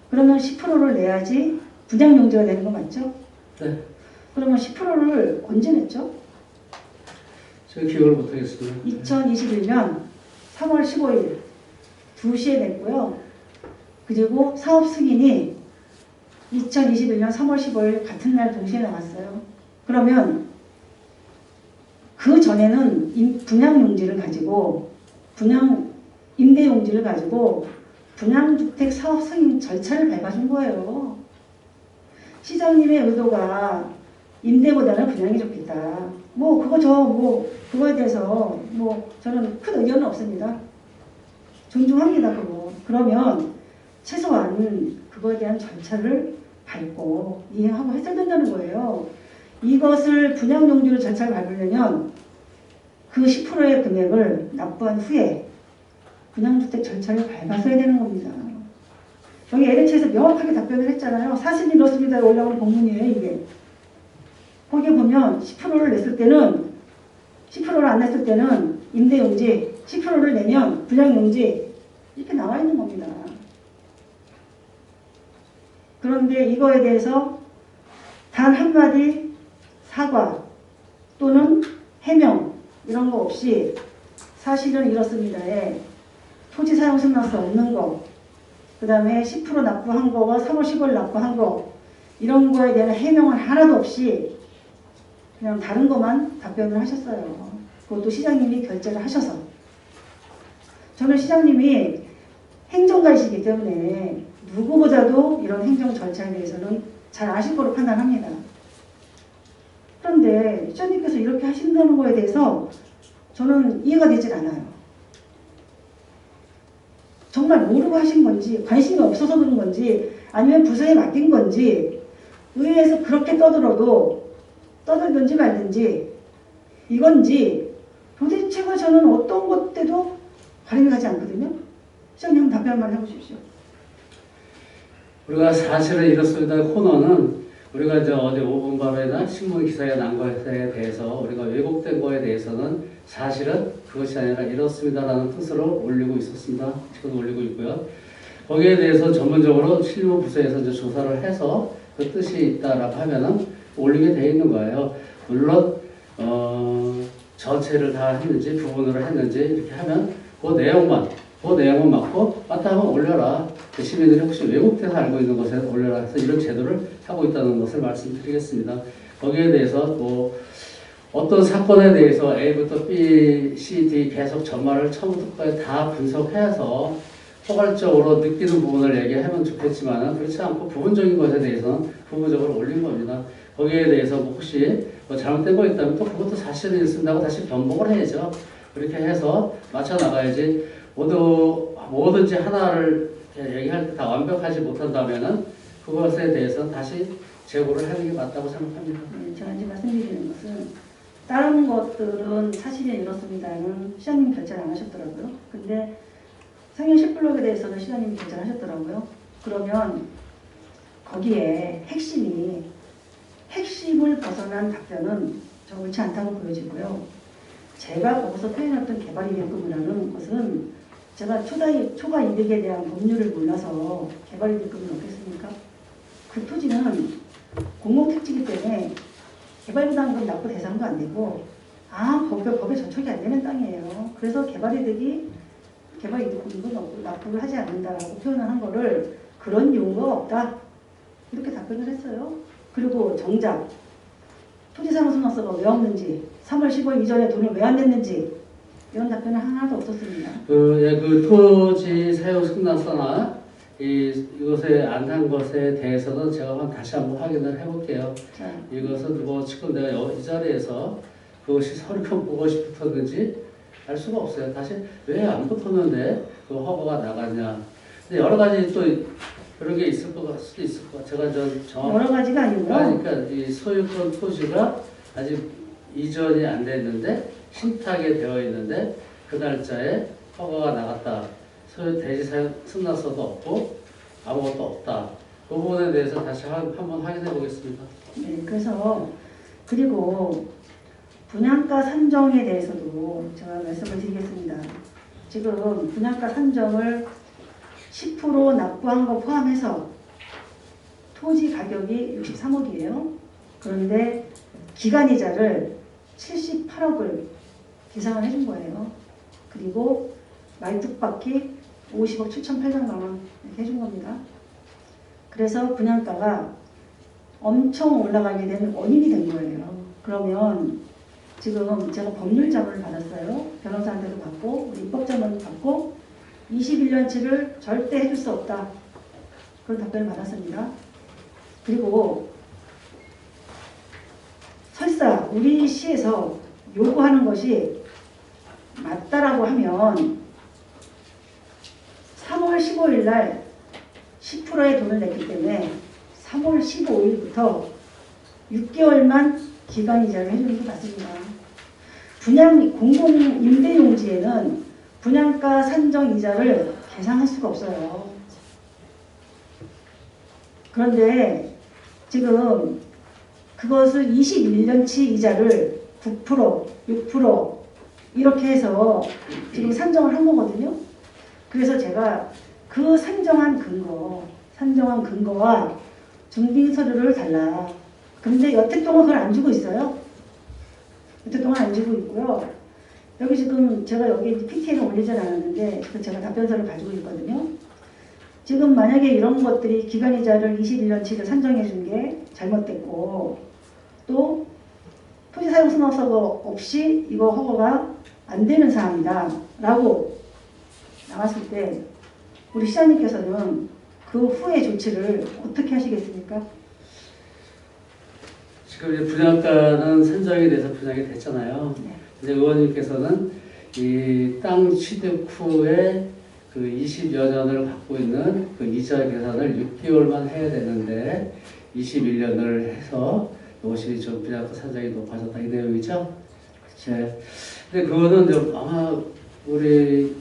A: 그러면 10%를 내야지 분양 용지가 되는 거 맞죠?
B: 네.
A: 그러면 10%를 언제 냈죠?
B: 제가 기억을 못하겠습니다.
A: 2021년 3월 15일 2시에 냈고요. 그리고 사업 승인이 2021년 3월 15일 같은 날 동시에 나왔어요. 그러면 그 전에는 분양 용지를 가지고 임대 용지를 가지고 분양주택 사업 승인 절차를 밟아준 거예요. 시장님의 의도가 임대보다는 분양이 좋겠다. 그거에 대해서 저는 큰 의견은 없습니다. 존중합니다, 그거. 그러면 최소한 그거에 대한 절차를 밟고 이해하고 했어야 된다는 거예요. 이것을 분양 용지로 절차를 밟으려면 그 10%의 금액을 납부한 후에 분양주택 절차를 밟았어야 되는 겁니다. 여기 LH에서 명확하게 답변을 했잖아요. 사실이 이렇습니다. 올라오는 공문이에요, 이게. 거기에 보면 10%를 냈을 때는 10%를 안 냈을 때는 임대용지, 10%를 내면 분양용지 이렇게 나와 있는 겁니다. 그런데 이거에 대해서 단 한마디 사과 또는 해명 이런 거 없이 사실은 이렇습니다에 토지 사용 승낙서 없는 거, 그 다음에 10% 납부한 거와 3월 15일 납부한 거 이런 거에 대한 해명은 하나도 없이 그냥 다른 것만 답변을 하셨어요. 그것도 시장님이 결재를 하셔서. 저는 시장님이 행정가이시기 때문에 누구보다도 이런 행정 절차에 대해서는 잘 아실 거로 판단합니다. 그런데 시장님께서 이렇게 하신다는 거에 대해서 저는 이해가 되질 않아요. 정말 모르고 하신 건지 관심이 없어서 그런 건지 아니면 부서에 맡긴 건지 의회에서 그렇게 떠들든지 말든지 이건지 도대체가 저는 어떤 것 때도 가림이 가지 않거든요. 시장님 한번 답변만 해보십시오.
B: 우리가 사실은 이렇습니다. 코너는 우리가 이제 어제 5분 밤에나 신문 기사에 난 것에 대해서 우리가 왜곡된 거에 대해서는 사실은 그것이 아니라 이렇습니다라는 뜻으로 올리고 있었습니다. 지금 올리고 있고요. 거기에 대해서 전문적으로 실무부서에서 이제 조사를 해서 그 뜻이 있다라고 하면은 올리게 돼 있는 거예요. 물론 전체를 다 했는지 부분으로 했는지 이렇게 하면 그 내용만 맞고 맞다 하면 올려라. 시민들이 혹시 왜곡돼서 알고 있는 것에 올려라 해서 이런 제도를 하고 있다는 것을 말씀드리겠습니다. 거기에 대해서 어떤 사건에 대해서 A부터 B, C, D 계속 전말을 처음부터 끝까지 다 분석해서 포괄적으로 느끼는 부분을 얘기하면 좋겠지만 그렇지 않고 부분적인 것에 대해서는 부분적으로 올린 겁니다. 거기에 대해서 혹시 잘못된 거 있다면 또 그것도 사실은 있습니다고 다시 변복을 해야죠. 그렇게 해서 맞춰 나가야지. 뭐든지 하나를 얘기할 때 다 완벽하지 못한다면은 그것에 대해서 다시 재고를 하는 게 맞다고 생각합니다.
A: 제가 이제 말씀드리는 것은 다른 것들은 사실이 이렇습니다는 시장님 결제를 안 하셨더라고요. 근데 상현 10블록에 대해서는 시장님이 결제를 하셨더라고요. 그러면 거기에 핵심을 벗어난 답변은 저 옳지 않다고 보여지고요. 제가 거기서 표현했던 개발이익금이라는 것은 제가 초과 이득에 대한 법률을 몰라서 개발이익금을 넣겠습니까? 그 토지는 공공택지이기 때문에 개발부담금 납부 대상도 안 되고 법에 저촉이 안 되는 땅이에요. 그래서 개발이득이 개발 이득금도 납부를 하지 않는다라고 표현을 한 거를 그런 이유가 없다 이렇게 답변을 했어요. 그리고 정작 토지사용승낙서가 왜 없는지 3월 15일 이전에 돈을 왜 안 냈는지 이런 답변은 하나도 없었습니다.
B: 그 토지 사용 승낙서나 이것에 안 한 것에 대해서는 제가 다시 한번 확인을 해볼게요.
A: 자,
B: 이것은 뭐 지금 내가 이 자리에서 그것이 서류খন 무엇이 붙었는지 알 수가 없어요. 다시 왜 안 붙었는데 그 허가가 나갔냐. 근데 여러 가지 또 그런 게 있을 것 수도 있을 것 같아요. 제가
A: 여러 가지가 아니고요.
B: 그러니까 이 소유권 토지가 아직 이전이 안 됐는데 신탁이 되어 있는데 그 날짜에 허가가 나갔다. 소유 대지 사용 승낙서도 없고 아무것도 없다. 그 부분에 대해서 다시 한번 확인해 보겠습니다.
A: 네, 그래서 그리고 분양가 산정에 대해서도 제가 말씀을 드리겠습니다. 지금 분양가 산정을 10% 납부한 거 포함해서 토지 가격이 63억이에요. 그런데 기간이자를 78억을 계상을 해준 거예요. 그리고 말뚝박기 50억 7,800만 원 이렇게 해준 겁니다. 그래서 분양가가 엄청 올라가게 된 원인이 된 거예요. 그러면 지금 제가 법률자문을 받았어요. 변호사한테도 받고 입법자문을 받고 21년치를 절대 해줄 수 없다. 그런 답변을 받았습니다. 그리고 설사 우리 시에서 요구하는 것이 맞다라고 하면 3월 15일 날 10%의 돈을 냈기 때문에 3월 15일부터 6개월만 기간이자를 해주는 게 맞습니다. 공공임대용지에는 분양가 산정 이자를 계산할 수가 없어요. 그런데 지금 그것을 21년치 이자를 9%, 6% 이렇게 해서 지금 산정을 한 거거든요. 그래서 제가 그 산정한 근거와 증빙 서류를 달라. 근데 여태 동안 그걸 안 주고 있어요. 여태 동안 안 주고 있고요. 여기 지금 제가 여기 PT에는 올리진 않았는데 제가 답변서를 가지고 있거든요. 지금 만약에 이런 것들이 기간이자를 21년치를 산정해 준 게 잘못됐고 또 토지사용승낙서 없이 이거 허가가 안 되는 사항이다 라고 나왔을 때 우리 시장님께서는 그 후의 조치를 어떻게 하시겠습니까?
B: 지금 이제 분양가는 산정이 돼서 분양이 됐잖아요.
A: 네.
B: 이제 의원님께서는 이 땅 취득 후에 그 20여 년을 갖고 있는 그 이자 계산을 6개월만 해야 되는데 21년을 해서 이것이 좀 분양가 산정이 높아졌다 이 내용이죠. 네. 근데 그거는 이제 아마 우리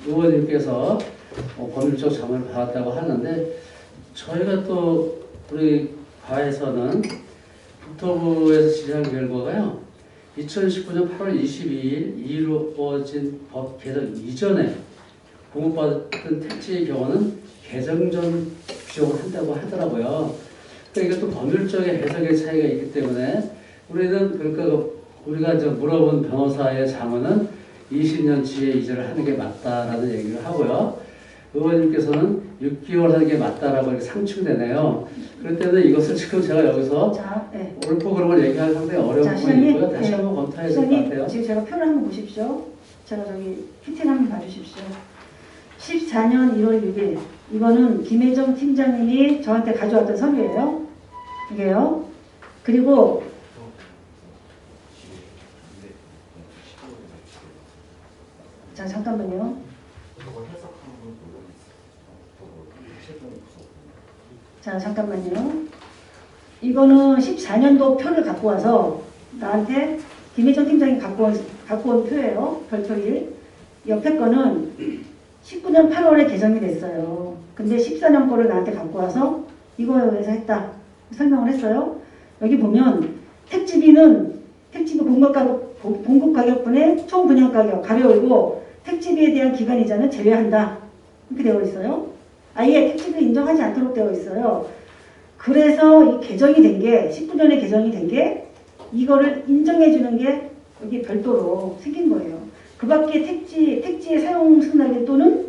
B: 의원님께서 법률적 자문을 받았다고 하는데 저희가 또 우리 과에서는 국토부에서 지시한 결과가요. 2019년 8월 22일 이루어진 법 개정 이전에 공급받은 택지의 경우는 개정 전 규정을 한다고 하더라고요. 그러니까 이것도 법률적인 해석의 차이가 있기 때문에 우리는 그러니까 우리가 이제 물어본 변호사의 자문은 20년치의 이자를 하는 게 맞다라는 얘기를 하고요. 의원님께서는 6개월 하는 게 맞다라고 이렇게 상충되네요. 그럴 때는 이것을 지금 제가 여기서
A: 네.
B: 옳고 그런 걸 얘기할 상당히 어려운 부분이고요. 다시 한번 검토해야 될 것 같아요.
A: 지금 제가 표를 한번 보십시오. 제가 저기 PT를 한번 봐주십시오. 14년 1월 6일 이거는 김혜정 팀장님이 저한테 가져왔던 서류예요. 이게요. 그리고 자 잠깐만요. 자 잠깐만요. 이거는 14년도 표를 갖고 와서 나한테 김혜정 팀장이 갖고 온 표예요. 별표 1. 옆에 거는 19년 8월에 개정이 됐어요. 근데 14년 거를 나한테 갖고 와서 이거에 의해서 했다. 설명을 했어요. 여기 보면 택지비는 택지비 공급가격분의 총 분양가격 가려울고 택지비에 대한 기간이자는 제외한다. 이렇게 되어 있어요. 아예 택지비 인정하지 않도록 되어 있어요. 그래서 이 개정이 된 게 19년에 개정이 된 게 이거를 인정해 주는 게 여기 별도로 생긴 거예요. 그 밖에 택지의 사용 승낙일 또는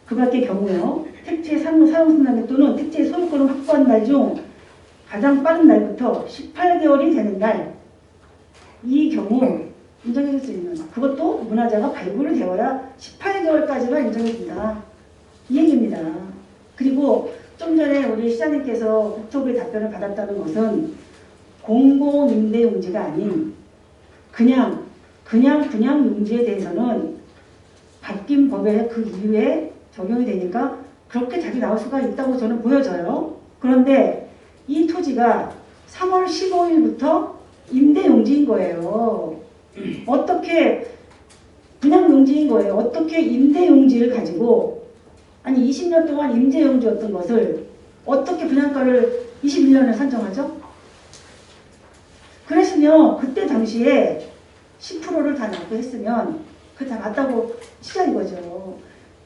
A: 그 밖의 경우요. 택지의 사용 승낙일 또는 택지의 소유권을 확보한 날 중 가장 빠른 날부터 18개월이 되는 날, 이 경우 인정해 줄 수 있는, 그것도 문화자가 발굴이 되어야 18개월까지만 인정해 준다. 이 얘기입니다. 그리고 좀 전에 우리 시장님께서 국토부의 답변을 받았다는 것은 공공임대용지가 아닌 그냥 분양용지에 대해서는 바뀐 법에 그 이후에 적용이 되니까 그렇게 답이 나올 수가 있다고 저는 보여져요. 그런데 이 토지가 3월 15일부터 임대용지인 거예요. 어떻게 분양용지인 거예요. 어떻게 임대용지를 가지고 아니 20년 동안 임대용지였던 것을 어떻게 분양가를 21년에 산정하죠? 그랬으면 그때 당시에 10%를 다 납부했으면 그게 다 맞다고 치자 이거죠.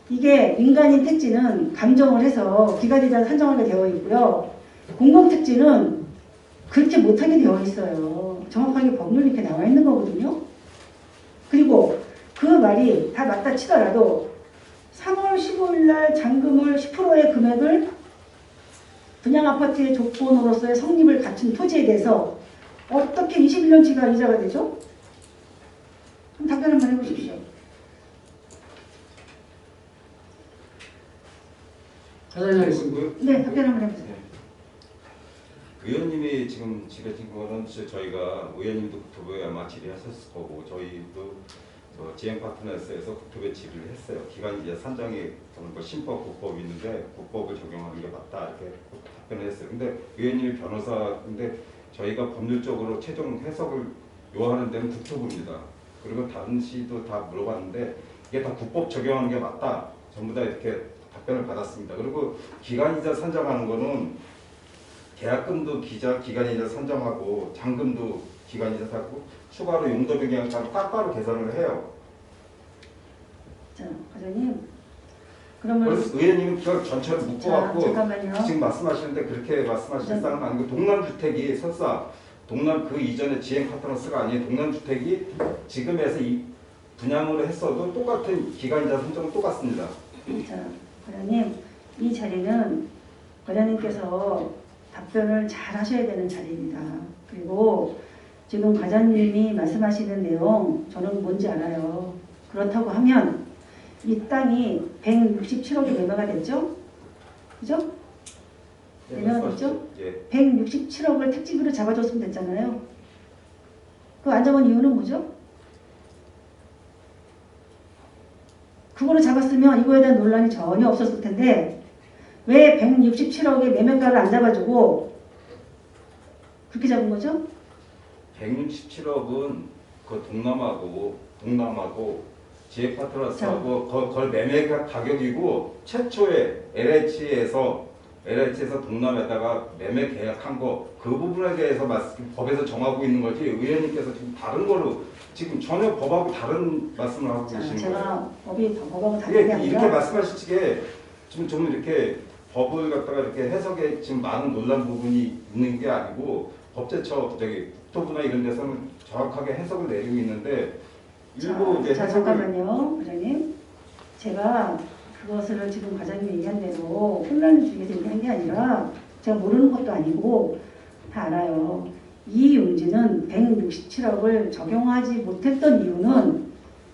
A: 이게 민간인 택지는 감정을 해서 기간이자 산정하게 되어 있고요. 공공택지는 그렇게 못하게 되어 있어요. 정확하게 법률이 이렇게 나와 있는 거거든요. 그리고 그 말이 다 맞다 치더라도 3월 15일 날 잔금을 10%의 금액을 분양아파트의 조건으로서의 성립을 갖춘 토지에 대해서 어떻게 21년치가 이자가 되죠? 그럼 답변 한번 해보십시오.
B: 사장님,
A: 네, 답변 한번 해보세요.
C: 의원님이 지금 지적하신 거는 저희가 의원님도 국토부에 아마 질의하셨을 거고 저희도 지행 파트너스에서 국토부에 질의를 했어요. 기간 이제 산정이 신법 국법이 있는데 국법을 적용하는 게 맞다 이렇게 답변을 했어요. 근데 의원님이 변호사인데 저희가 법률적으로 최종 해석을 요하는 데는 국토부입니다. 그리고 다른 시도 다 물어봤는데 이게 다 국법 적용하는 게 맞다. 전부 다 이렇게 답변을 받았습니다. 그리고 기간이자 산정하는 거는 계약금도 기간이자 산정하고 잔금도 기간이자 사고 추가로 용도 변경을 따로 계산을 해요.
A: 자, 과장님. 그러면
C: 그래서 의원님은 그걸 전체를 묶어갖고
A: 잠깐만요.
C: 지금 말씀하시는데 그렇게 말씀하실 사항은 아니고 동남주택이 설사 동남 그 이전에 지행 파트너스가 아닌 동남주택이 지금에서 이 분양으로 했어도 똑같은 기간이자 산정은 똑같습니다.
A: 자, 과장님, 이 자리는 과장님께서 답변을 잘 하셔야 되는 자리입니다. 그리고 지금 과장님이 말씀하시는 내용 저는 뭔지 알아요. 그렇다고 하면 이 땅이 167억이 매매가 됐죠? 그죠? 매매가 됐죠?
C: 예.
A: 167억을 택지비로 잡아줬으면 됐잖아요. 그 안 잡은 이유는 뭐죠? 그거로 잡았으면 이거에 대한 논란이 전혀 없었을 텐데 왜 167억의 매매가를 안 잡아주고 그렇게 잡은 거죠?
C: 167억은 그 동남하고 지혜 파트너스하고 걸 매매가 가격이고 최초에 LH에서 동남에다가 매매 계약한 거 그 부분에 대해서 법에서 정하고 있는 거지 의원님께서 지금 다른 거로 지금 전혀 법하고 다른 말씀을 하고 계시는 거예요.
A: 제가 법하고 다른 게
C: 이게
A: 아니라
C: 이렇게 말씀하시기에 좀 이렇게 법을 갖다가 이렇게 해석에 지금 많은 논란 부분이 있는 게 아니고 법제처 국토부나 이런 데서는 정확하게 해석을 내리고 있는데 일부 이제
A: 자, 잠깐만요, 과장님. 제가 그것을 지금 과장님이 얘기한 대로 혼란을 주기 위해서 얘기한 게 아니라 제가 모르는 것도 아니고 다 알아요. 이 용지는 167억을 적용하지 못했던 이유는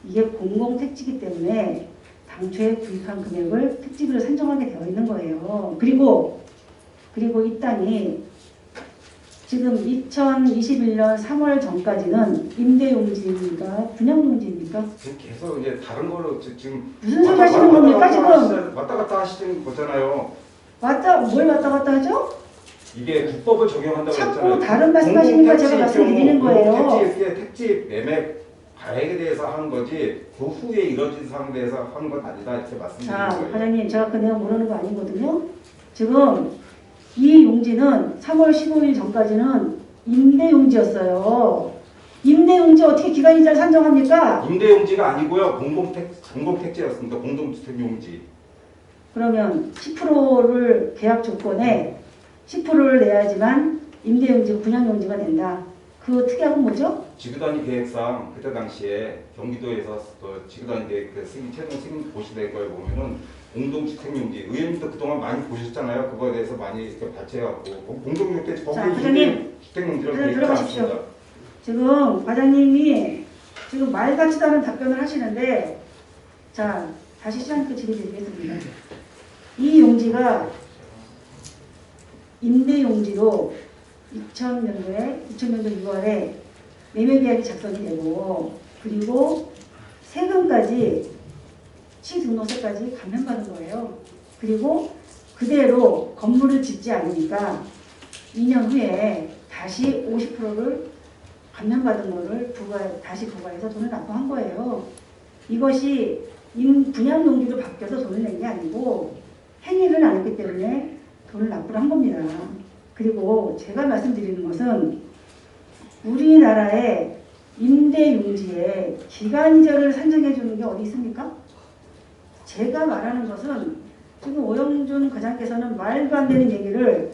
A: 이게 공공택지이기 때문에 당초에 구입한 금액을 택지비로 산정하게 되어 있는 거예요. 그리고 이 땅이 지금 2021년 3월 전까지는 임대용지입니까? 분양용지입니까?
C: 지금 계속 이제 다른 걸로 지금
A: 무슨 소리 하시는 겁니까 지금?
C: 왔다 갔다 하시는 거잖아요.
A: 뭘 왔다 갔다 하죠?
C: 이게 국법을 적용한다고
A: 자꾸
C: 했잖아요.
A: 다른 말씀하시니까 제가 말씀드리는 거예요.
C: 택지 매매 가액에 대해서 하는 거지 그 후에 이뤄진 사항에 대해서 하는 건 아니다 이렇게 말씀드리는
A: 자,
C: 거예요.
A: 과장님, 제가 그 내용 모르는 거 아니거든요. 지금 이 용지는 3월 15일 전까지는 임대용지였어요. 임대용지 어떻게 기간이자를 산정합니까?
C: 임대용지가 아니고요. 공공택지였습니다. 공동주택용지.
A: 그러면 10%를 계약 조건에 10%를 내야지만 임대용지, 분양용지가 된다. 그 특약은 뭐죠?
C: 지구단위 계획상 그때 당시에 경기도에서 그 지구단위 계획 그 최종 승인 고시된 걸 보면은 공동주택용지 의원님도 그동안 많이 보셨잖아요. 그거에 대해서 많이 이렇게 발췌해갖고 공동주택
A: 과장님,
C: 주택용지를
A: 그래,
C: 계획하지
A: 들어가십시오.
C: 않습니다.
A: 지금 과장님이 지금 말 같지도 않은 답변을 하시는데, 자, 다시 시장님께 질의드리겠습니다. 이 용지가 임대용지로 2000년도 6월에 매매계약이 작성이 되고, 그리고 세금까지 취등록세까지 감면받은 거예요. 그리고 그대로 건물을 짓지 않으니까 2년 후에 다시 50%를 감면받은 거를 다시 부과해서 돈을 납부한 거예요. 이것이 분양용지로 바뀌어서 돈을 낸 게 아니고 행위를 안 했기 때문에 돈을 납부를 한 겁니다. 그리고 제가 말씀드리는 것은 우리나라의 임대용지에 기간이자를 산정해 주는 게 어디 있습니까? 제가 말하는 것은 지금 오영준 과장께서는 말도 안 되는 얘기를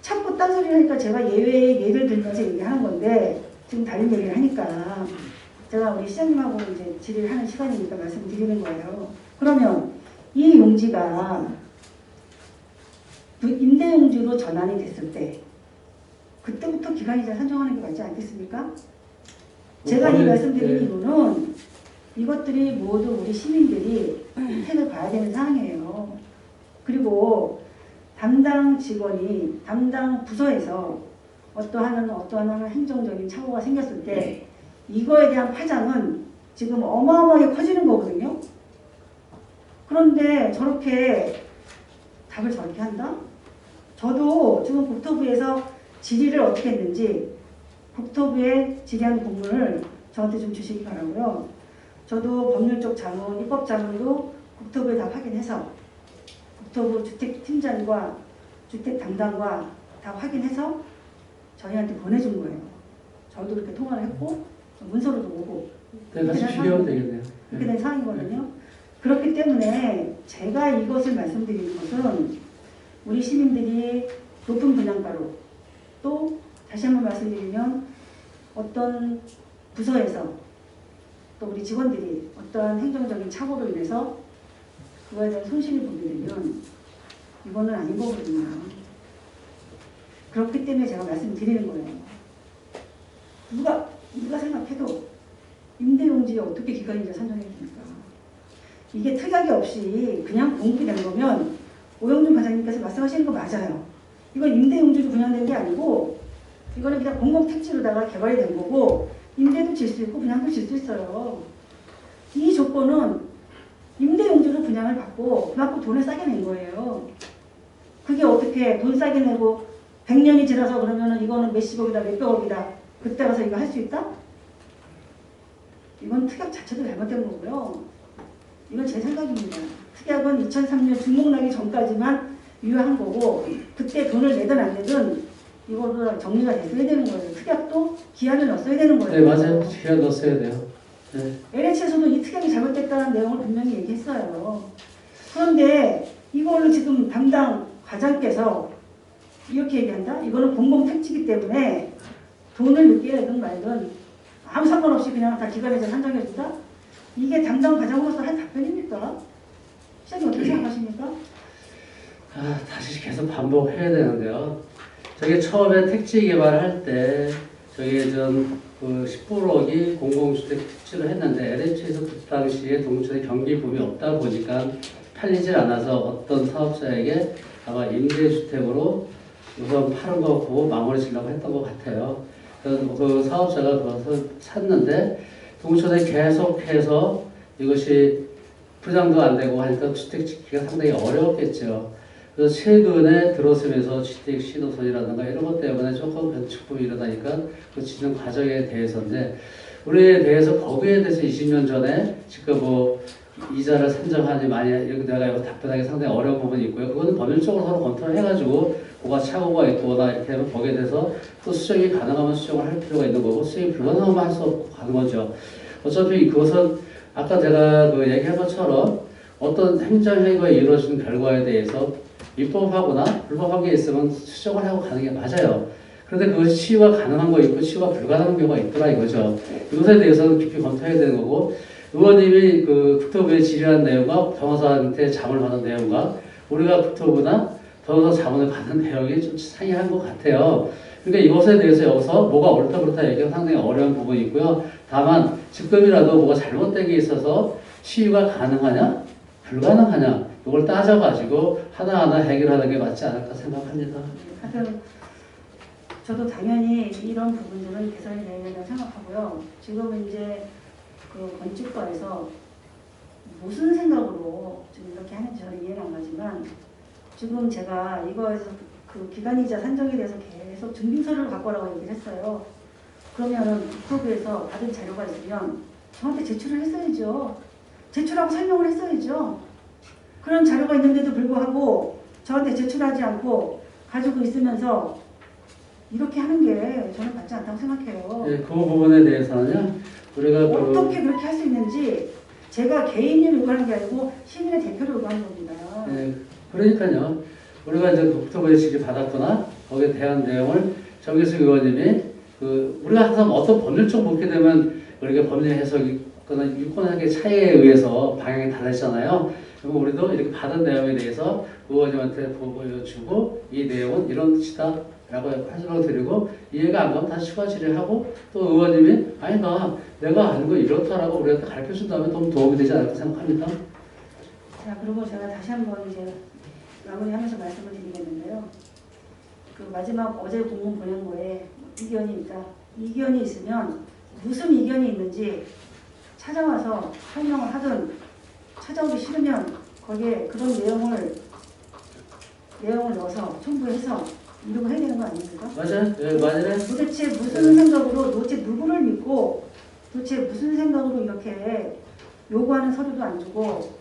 A: 자꾸 딴소리 하니까 제가 예를 들면서 얘기하는 건데 지금 다른 얘기를 하니까 제가 우리 시장님하고 이제 질의를 하는 시간이니까 말씀드리는 거예요. 그러면 이 용지가 임대용지로 전환이 됐을 때 그때부터 기간이자 산정하는 게 맞지 않겠습니까? 제가 이 말씀드리는 이유는 이것들이 모두 우리 시민들이 혜택을 봐야 되는 사항이에요. 그리고 담당 직원이 담당 부서에서 어떠한 행정적인 착오가 생겼을 때 이거에 대한 파장은 지금 어마어마하게 커지는 거거든요. 그런데 저렇게 답을 저렇게 한다? 저도 지금 국토부에서 질의를 어떻게 했는지 국토부에 질의한 공문을 저한테 좀 주시기 바라고요. 저도 법률적 자문, 입법 자문도 국토부에 다 확인해서 국토부 주택팀장과 주택 담당과 다 확인해서 저희한테 보내준 거예요. 저도 그렇게 통화를 했고 문서로도 오고
B: 다시 비교하면 되겠네요.
A: 그렇게 된 상황이거든요. 그렇기 때문에 제가 이것을 말씀드리는 것은 우리 시민들이 높은 분양가로 또 다시 한번 말씀드리면 어떤 부서에서 또 우리 직원들이 어떠한 행정적인 착오로 인해서 그거에 대한 손실을 보게 되면 이거는 아닌 거거든요. 그렇기 때문에 제가 말씀드리는 거예요. 누가 생각해도 임대용지에 어떻게 기간이자 산정해 줍니까? 이게 특약이 없이 그냥 공급이 된 거면 오영준 과장님께서 말씀하시는 거 맞아요. 이건 임대용지로 분양된 게 아니고 이거는 그냥 공공택지로다가 개발이 된 거고 임대도 질 수 있고 분양도 질 수 있어요. 이 조건은 임대용지로 분양을 받고 그만큼 돈을 싸게 낸 거예요. 그게 어떻게 돈 싸게 내고 100년이 지나서 그러면은 이거는 몇십억이다 몇백억이다 그때 가서 이거 할 수 있다? 이건 특약 자체도 잘못된 거고요. 이건 제 생각입니다. 특약은 2003년 중목 나기 전까지만 유효한 거고 그때 돈을 내든 안 내든 이거로 정리가 됐어야 되는 거예요. 특약도 기한을 넣었어야 되는 거예요.
B: 네, 맞아요. 기한 넣었어야 돼요. 네.
A: LH에서도 이 특약이 잘못됐다는 내용을 분명히 얘기했어요. 그런데 이걸로 지금 담당 과장께서 이렇게 얘기한다? 이거는 공공택지이기 때문에 돈을 늦게 내든 말든 아무 상관없이 그냥 다 기관에서 산정해준다? 이게 담당 과장으로서 할 답변입니까? 시장님 어떻게 생각하십니까?
B: 다시 계속 반복해야 되는데요. 저게 처음에 택지 개발할 때 저게 그 10%이 공공주택 택지로 했는데 LH에서 그 당시에 동주택 경기 붐이 없다 보니까 팔리질 않아서 어떤 사업자에게 아마 임대주택으로 우선 파는 거 보고 마무리 지려고 했던 것 같아요. 그래서 그 사업자가 그것을 샀는데 동주택 계속해서 이것이 분양도 안 되고 하니까 주택 짓기가 상당히 어려웠겠죠. 그래서 최근에 들어서면서 주택 신호선이라든가 이런 것 때문에 조금 변축품이 일어나니까 그 짓는 과정에 대해서인데 우리에 대해서 거기에 대해서 20년 전에 지금 뭐 이자를 산정하니 많이 이렇게 내가 답변하기 상당히 어려운 부분이 있고요. 그거는 법률적으로 서로 검토를 해가지고 뭐가 착오가 있거나 이렇게 하면 거기에 대해서 또 수정이 가능하면 수정을 할 필요가 있는 거고 수정이 불가능하면 할 수 없고 가는 거죠. 어차피 그것은 아까 제가 그 얘기한 것처럼 어떤 행정행위가 이루어지는 결과에 대해서 입법하거나 불법한 게 있으면 수정을 하고 가는 게 맞아요. 그런데 그것이 치유가 가능한 거 있고 치유가 불가능한 경우가 있더라 이거죠. 이것에 대해서는 깊이 검토해야 되는 거고 의원님이 그 국토부에 질의한 내용과 변호사한테 자문을 받은 내용과 우리가 국토부나 변호사 자문을 받은 내용이 좀 상이한 것 같아요. 그러니까 이것에 대해서 여기서 뭐가 옳다 그렇다 얘기하기 상당히 어려운 부분이 있고요. 다만 지금이라도 뭐가 잘못된 게 있어서 치유가 가능하냐 불가능하냐 이걸 따져가지고 하나하나 해결하는 게 맞지 않을까 생각합니다.
A: 하여튼 저도 당연히 이런 부분들은 개선이 되야 된다고 생각하고요. 지금 이제 그 건축과에서 무슨 생각으로 지금 이렇게 하는지 저는 이해는 안 가지만 지금 제가 이거에서 그 기간이자 산정에 대해서 계속 증빙서류를 갖고 오라고 얘기를 했어요. 그러면은 국토부에서 받은 자료가 있으면 저한테 제출을 했어야죠. 제출하고 설명을 했어야죠. 그런 자료가 있는데도 불구하고 저한테 제출하지 않고 가지고 있으면서 이렇게 하는 게 저는 맞지 않다고 생각해요.
B: 그 부분에 대해서는요. 우리가
A: 어떻게 그렇게 할 수 있는지 제가 개인이 요구하는 게 아니고 시민의 대표를 요구하는 겁니다.
B: 그러니까요. 우리가 이제 국토부에 질의 받았거나 거기에 대한 내용을 정기수 의원님이 우리가 항상 어떤 법률적 묻게 되면 우리가 법률 해석이거나 유권학의 차이에 의해서 방향이 달라지잖아요. 그럼 우리도 이렇게 받은 내용에 대해서 의원님한테 보고해주고 이 내용은 이런 뜻이다 라고 설명 드리고 이해가 안 가면 다시 추가 질의하고 또 의원님이 아니다 내가 아는 거 이렇다라고 우리한테 가르쳐준다면 좀 도움이 되지 않을까 생각합니다.
A: 자, 그리고 제가 다시 한번 이제 마무리하면서 말씀을 드리겠는데요. 그 마지막 어제 공문 보낸 이견이 있다. 이견이 있으면 무슨 이견이 있는지 찾아와서 설명을 하든 찾아오기 싫으면 거기에 그런 내용을 넣어서 첨부해서 이러고 해야 되는 거 아닙니까?
B: 맞아요. 맞아요.
A: 도대체 무슨 생각으로 도대체 누구를 믿고 도대체 무슨 생각으로 이렇게 요구하는 서류도 안 주고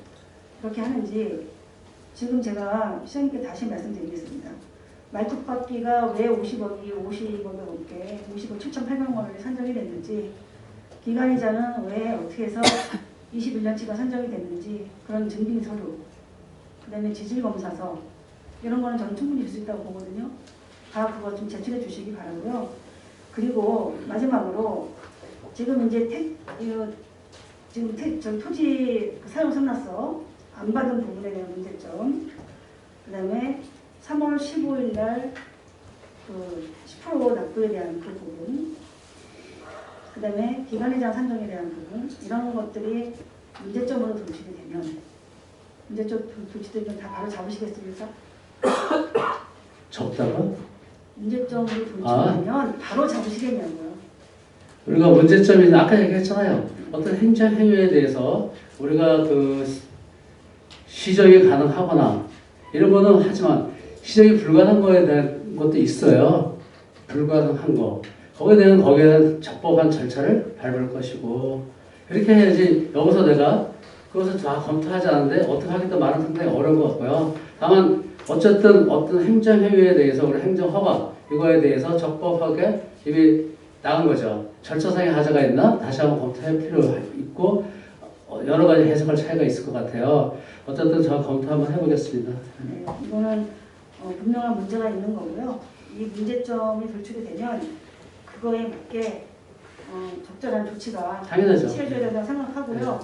A: 그렇게 하는지 지금 제가 시장님께 다시 말씀드리겠습니다. 말뚝박기가 왜 50억이 50억이 넘게 50억 7,800만 원을 산정이 됐는지 기간이자는 왜 어떻게 해서 21년치가 산정이 됐는지 그런 증빙 서류 그 다음에 지질검사서 이런 거는 저는 충분히 줄 수 있다고 보거든요. 다 그거 좀 제출해 주시기 바라고요. 그리고 마지막으로 지금 이제 저희 토지 사용 선납서 안 받은 부분에 대한 문제점, 그 다음에 3월 15일 날 그 10% 납부에 대한 그 부분, 그 다음에 기간이자 산정에 대한 부분, 이런 것들이 문제점으로 도출이 되면 다 바로 잡으시겠습니까?
B: 적다가?
A: 문제점으로 도출되면 바로 잡으시겠냐고요.
B: 우리가 문제점이 아까 얘기했잖아요. 어떤 행정 행위에 대해서 우리가 시정이 가능하거나 이런 거는 하지만 시정이 불가능한 거에 대한 것도 있어요. 불가능한 거. 거기에 대한 적법한 절차를 밟을 것이고 이렇게 해야지 여기서 내가 그것을 다 검토하지 않는데 어떻게 하겠다 말은 상당히 어려운 것 같고요. 다만 어쨌든 어떤 행정 행위에 대해서 우리 행정 허가 이거에 대해서 적법하게 이미 나온 거죠. 절차상의 하자가 있나 다시 한번 검토할 필요가 있고 여러 가지 해석할 차이가 있을 것 같아요. 어쨌든 저 검토 한번 해보겠습니다.
A: 네, 이거는 분명한 문제가 있는 거고요. 이 문제점이 도출이 되면 그거에 맞게 적절한 조치가
B: 당연하죠.
A: 취해져야 된다고 생각하고요.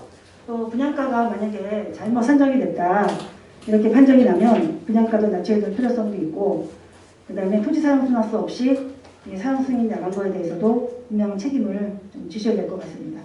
A: 또 분양가가 만약에 잘못 산정이 됐다 이렇게 판정이 나면 분양가도 낮춰야 될 필요성도 있고 그 다음에 토지 사용 순환수 없이 사용 승인이 나간 거에 대해서도 분명한 책임을 좀 지셔야 될 것 같습니다.